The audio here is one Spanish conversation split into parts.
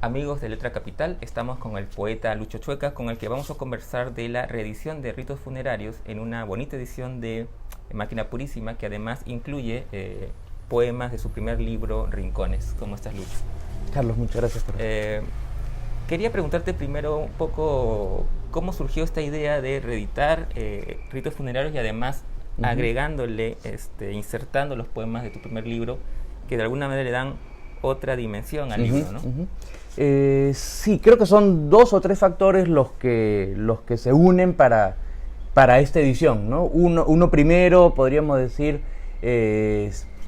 Amigos de Letra Capital, estamos con el poeta Lucho Chueca, con el que vamos a conversar de la reedición de Ritos Funerarios en una bonita edición de Máquina Purísima, que además incluye poemas de su primer libro, Rincones. ¿Cómo estás, Lucho? Carlos, muchas gracias por Quería preguntarte primero un poco cómo surgió esta idea de reeditar Ritos Funerarios y además agregándole, insertando los poemas de tu primer libro, que de alguna manera le dan otra dimensión al libro, ¿no? Sí, creo que son 2 o 3 factores los que se unen para esta edición, ¿no? Uno primero, podríamos decir,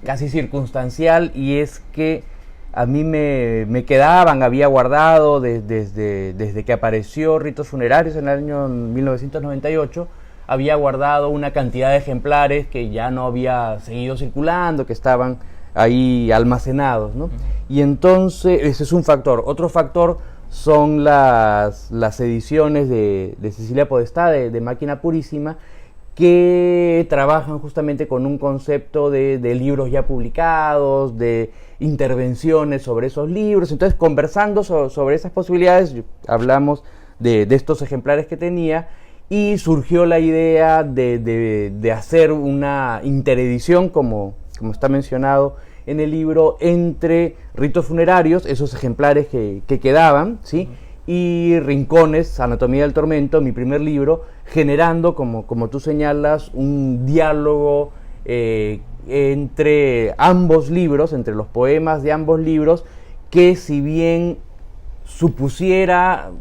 casi circunstancial, y es que a mí me quedaban, había guardado desde que apareció Ritos Funerarios en el año 1998, había guardado una cantidad de ejemplares que ya no había seguido circulando, que estaban ahí almacenados, ¿no? Y entonces, ese es un factor. Otro factor son las ediciones de Cecilia Podestá, de Máquina Purísima, que trabajan justamente con un concepto de libros ya publicados, de intervenciones sobre esos libros. Entonces, conversando sobre esas posibilidades, hablamos de estos ejemplares que tenía, y surgió la idea de hacer una interedición, como está mencionado en el libro, entre Ritos Funerarios, esos ejemplares que quedaban, ¿sí? Y Rincones, Anatomía del Tormento, mi primer libro, generando, como tú señalas, un diálogo entre ambos libros, entre los poemas de ambos libros, que si bien supusiera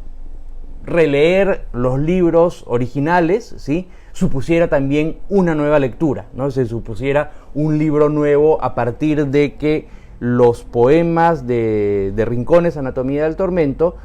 releer los libros originales, ¿sí?, supusiera también una nueva lectura, ¿no? Se supusiera un libro nuevo a partir de que los poemas de Rincones, Anatomía del Tormento,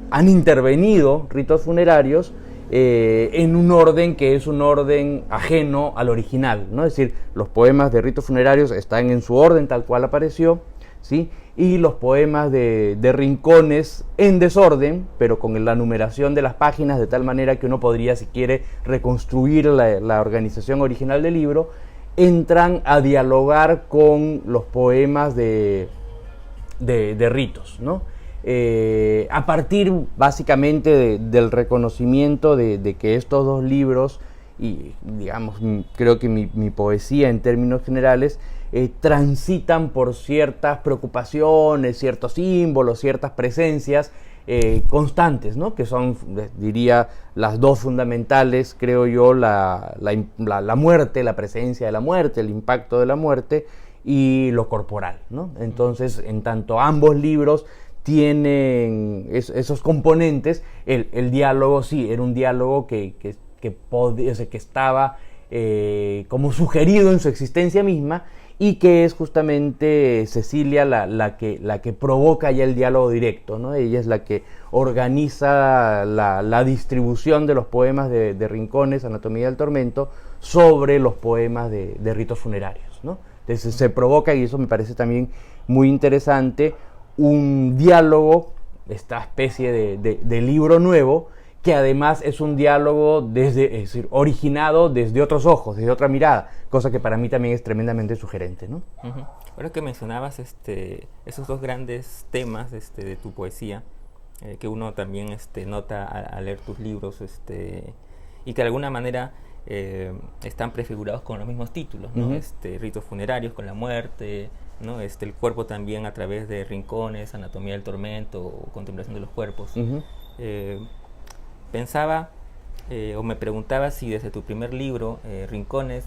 han intervenido Ritos Funerarios en un orden que es un orden ajeno al original, ¿no? Es decir, los poemas de Ritos Funerarios están en su orden tal cual apareció, ¿sí? Y los poemas de Rincones en desorden, pero con la numeración de las páginas, de tal manera que uno podría, si quiere, reconstruir la organización original del libro, entran a dialogar con los poemas de Ritos, ¿no? A partir básicamente del reconocimiento de que estos dos libros, y digamos, creo que mi poesía en términos generales, transitan por ciertas preocupaciones, ciertos símbolos, ciertas presencias constantes, ¿no? Que son, diría, las dos fundamentales, creo yo, la muerte, la presencia de la muerte, el impacto de la muerte, y lo corporal, ¿no? Entonces, en tanto ambos libros tienen esos componentes, el diálogo, sí, era un diálogo que estaba como sugerido en su existencia misma, y que es justamente Cecilia la que provoca ya el diálogo directo, ¿no? Ella es la que organiza la distribución de los poemas de Rincones, Anatomía del Tormento, sobre los poemas de Ritos Funerarios, ¿no? Entonces se provoca, y eso me parece también muy interesante, un diálogo, esta especie de libro nuevo, que además es un diálogo es decir, originado desde otros ojos, desde otra mirada, cosa que para mí también es tremendamente sugerente, ¿no? Ahora que mencionabas esos dos grandes temas de tu poesía, que uno también nota al leer tus libros, y que de alguna manera están prefigurados con los mismos títulos, ¿no? Ritos Funerarios con la muerte, ¿no? El cuerpo también a través de Rincones, Anatomía del Tormento o Contemplación de los Cuerpos. Pensaba o me preguntaba si desde tu primer libro, Rincones,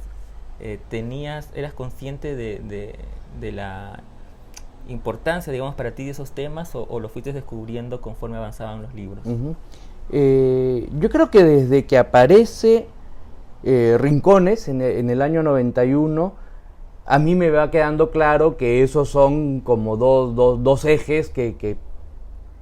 eras consciente de la importancia, digamos, para ti de esos temas, o lo fuiste descubriendo conforme avanzaban los libros. Yo creo que desde que aparece Rincones en el año 91, a mí me va quedando claro que esos son como dos ejes que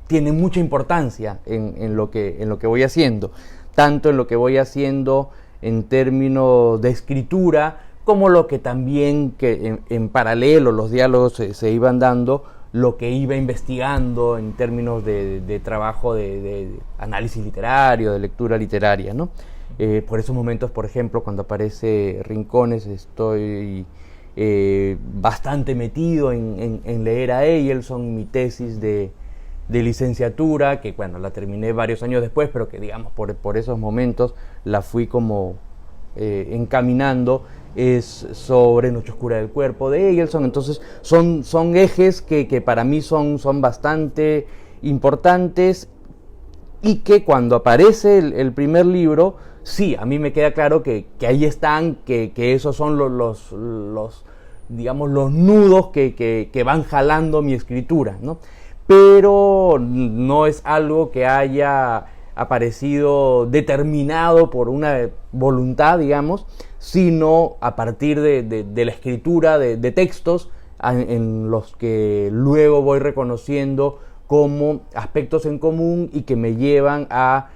tiene mucha importancia en lo que voy haciendo, tanto en lo que voy haciendo en términos de escritura, como lo que también en paralelo los diálogos se iban dando, lo que iba investigando en términos de trabajo de análisis literario, de lectura literaria, ¿no? Por esos momentos, por ejemplo, cuando aparece Rincones, estoy bastante metido en leer a Eilson, mi tesis de licenciatura, que bueno, la terminé varios años después, pero que digamos por esos momentos la fui como encaminando, es sobre Noche Oscura del Cuerpo de Eilson. Entonces son ejes que para mí son bastante importantes, y que cuando aparece el primer libro, sí, a mí me queda claro que ahí están, que esos son los digamos, los nudos que van jalando mi escritura, ¿no? Pero no es algo que haya aparecido determinado por una voluntad, digamos, sino a partir de la escritura de textos en los que luego voy reconociendo como aspectos en común y que me llevan a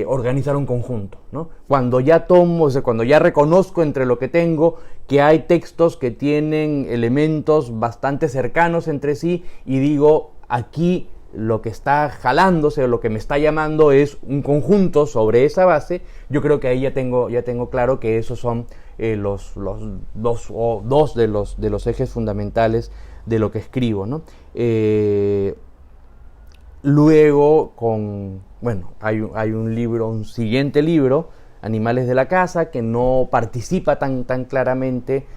organizar un conjunto, ¿no? Cuando ya tomo, o sea, cuando ya reconozco entre lo que tengo que hay textos que tienen elementos bastante cercanos entre sí, y digo, aquí lo que está jalándose o lo que me está llamando es un conjunto sobre esa base, yo creo que ahí ya tengo claro que esos son los dos de los ejes fundamentales de lo que escribo, ¿no? Luego, hay un libro, un siguiente libro, Animales de la Casa, que no participa tan claramente,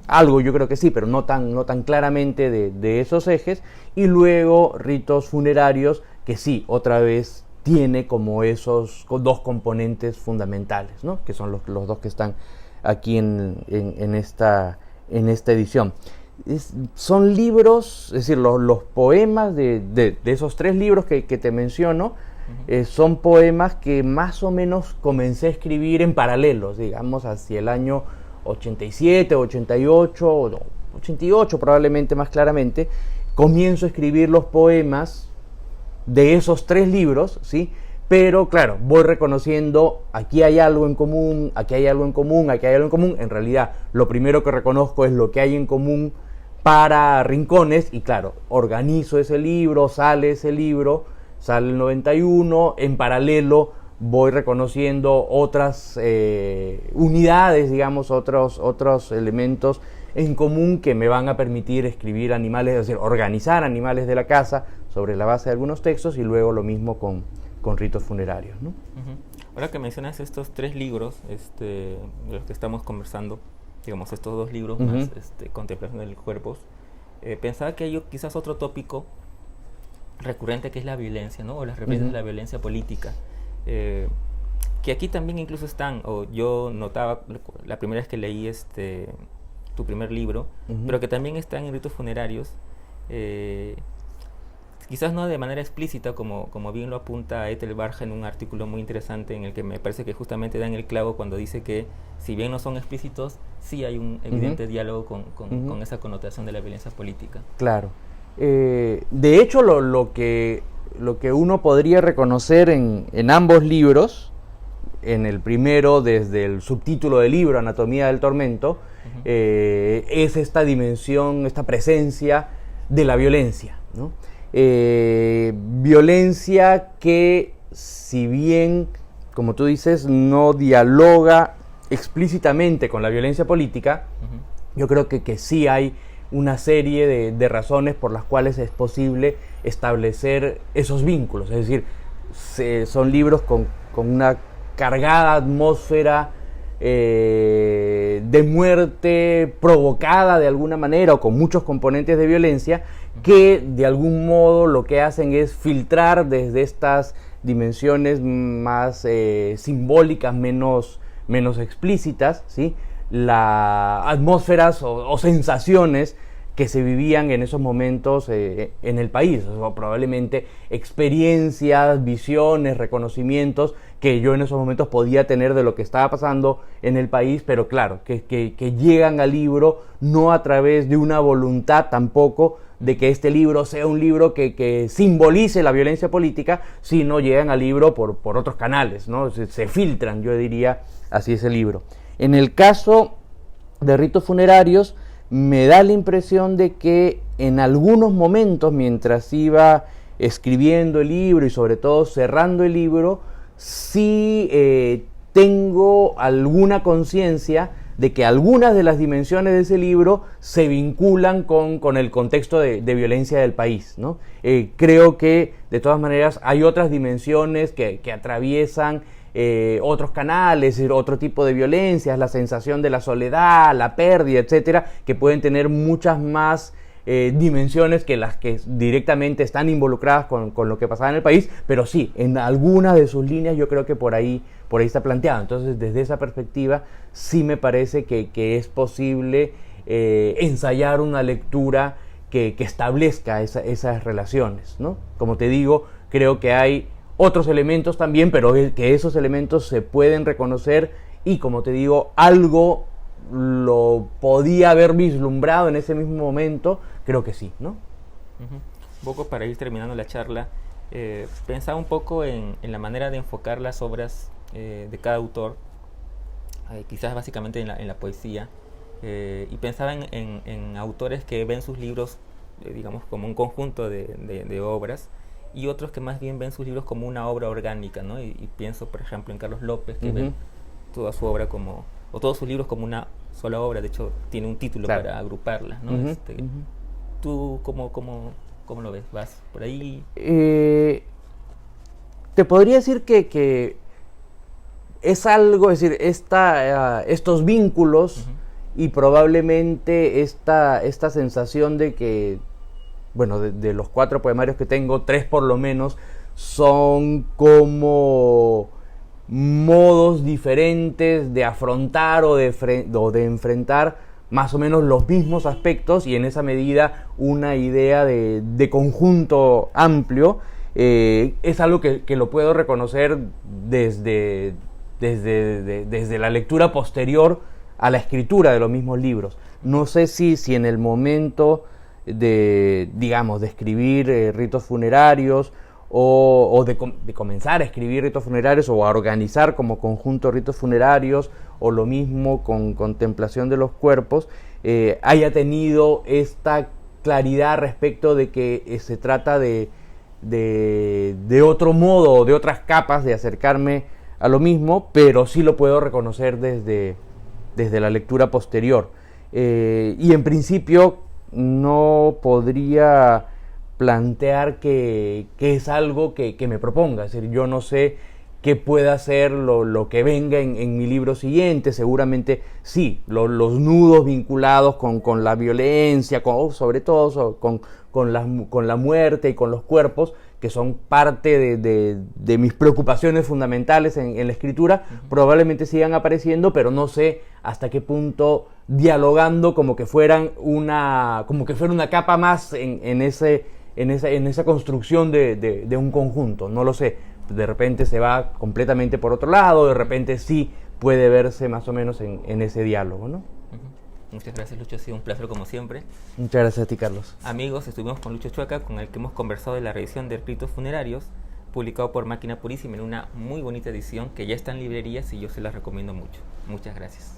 algo yo creo que sí, pero no tan claramente de esos ejes. Y luego Ritos Funerarios, que sí, otra vez tiene como esos dos componentes fundamentales, ¿no? Que son los dos que están aquí en esta edición. Son libros, es decir, los poemas de esos tres libros que te menciono, son poemas que más o menos comencé a escribir en paralelo, digamos, hacia el año 87, 88, 88 probablemente más claramente, comienzo a escribir los poemas de esos tres libros, ¿sí? Pero claro, voy reconociendo, aquí hay algo en común, aquí hay algo en común, aquí hay algo en común. En realidad, lo primero que reconozco es lo que hay en común para Rincones, y claro, organizo ese libro, sale el 91, en paralelo voy reconociendo otras unidades, digamos, otros elementos en común que me van a permitir escribir Animales, es decir, organizar Animales de la Casa sobre la base de algunos textos, y luego lo mismo con Ritos Funerarios, ¿no? Ahora que mencionas estos tres libros de los que estamos conversando, digamos, estos dos libros más, Contemplación del Cuerpo, pensaba que hay quizás otro tópico recurrente, que es la violencia, ¿no? O las referencias de la violencia política, que aquí también incluso están, o yo notaba la primera vez que leí tu primer libro, pero que también están en Ritos Funerarios, quizás no de manera explícita, como bien lo apunta Ethel Barja en un artículo muy interesante, en el que me parece que justamente dan el clavo cuando dice que, si bien no son explícitos, sí hay un evidente diálogo con esa connotación de la violencia política. Claro. De hecho, lo que uno podría reconocer en ambos libros, en el primero desde el subtítulo del libro, Anatomía del Tormento, es esta dimensión, esta presencia de la violencia, ¿no? Violencia que, si bien, como tú dices, no dialoga explícitamente con la violencia política, yo creo que sí hay una serie de razones por las cuales es posible establecer esos vínculos. Es decir, son libros con una cargada atmósfera de muerte provocada de alguna manera, o con muchos componentes de violencia, que de algún modo lo que hacen es filtrar desde estas dimensiones más simbólicas, menos explícitas, ¿sí?, las atmósferas o sensaciones que se vivían en esos momentos en el país, o probablemente experiencias, visiones, reconocimientos que yo en esos momentos podía tener de lo que estaba pasando en el país, pero claro, que llegan al libro no a través de una voluntad tampoco de que este libro sea un libro que simbolice la violencia política, sino llegan al libro por otros canales, ¿no? Se filtran, yo diría, así ese libro. En el caso de Ritos Funerarios, me da la impresión de que en algunos momentos, mientras iba escribiendo el libro y sobre todo cerrando el libro, sí tengo alguna conciencia de que algunas de las dimensiones de ese libro se vinculan con el contexto de violencia del país, ¿no? Creo que de todas maneras hay otras dimensiones que atraviesan otros canales, otro tipo de violencias, la sensación de la soledad, la pérdida, etcétera, que pueden tener muchas más dimensiones que las que directamente están involucradas con lo que pasaba en el país, pero sí, en algunas de sus líneas yo creo que por ahí está planteado. Entonces, desde esa perspectiva, sí me parece que es posible ensayar una lectura que establezca esas relaciones, ¿no? Como te digo, creo que hay otros elementos también, pero que esos elementos se pueden reconocer y, como te digo, algo lo podía haber vislumbrado en ese mismo momento, creo que sí, ¿no? Un poco para ir terminando la charla, pensaba un poco en la manera de enfocar las obras de cada autor, quizás básicamente en la poesía, y pensaba en autores que ven sus libros, digamos, como un conjunto de obras, y otros que más bien ven sus libros como una obra orgánica, ¿no? Y pienso, por ejemplo, en Carlos López, que ve toda su obra como, o todos sus libros como una sola obra. De hecho, tiene un título para agruparlas, ¿no? ¿Tú cómo lo ves? ¿Vas por ahí? Te podría decir que es algo, es decir, estos vínculos y probablemente esta sensación de que, bueno, de los 4 poemarios que tengo, 3 por lo menos son como modos diferentes de afrontar o de enfrentar más o menos los mismos aspectos, y en esa medida una idea de conjunto amplio. Es algo que lo puedo reconocer desde la lectura posterior a la escritura de los mismos libros. No sé si en el momento de escribir ritos funerarios o de comenzar a escribir ritos funerarios o a organizar como conjunto ritos funerarios, o lo mismo con contemplación de los cuerpos, haya tenido esta claridad respecto de que se trata de otro modo, de otras capas de acercarme a lo mismo, pero sí lo puedo reconocer desde la lectura posterior. Y en principio no podría plantear que es algo que me proponga. Es decir, yo no sé qué pueda ser lo que venga en mi libro siguiente. Seguramente sí, los nudos vinculados con la violencia, sobre todo con la muerte y con los cuerpos, que son parte de mis preocupaciones fundamentales en la escritura, probablemente sigan apareciendo, pero no sé hasta qué punto dialogando como que fuera una capa más en esa construcción de un conjunto. No lo sé, de repente se va completamente por otro lado, de repente sí puede verse más o menos en ese diálogo, ¿no? Muchas gracias, Lucho, ha sido un placer como siempre. Muchas gracias a ti, Carlos. Amigos, estuvimos con Lucho Chueca, con el que hemos conversado de la revisión de Ritos Funerarios, publicado por Máquina Purísima en una muy bonita edición que ya está en librerías y yo se las recomiendo mucho. Muchas gracias.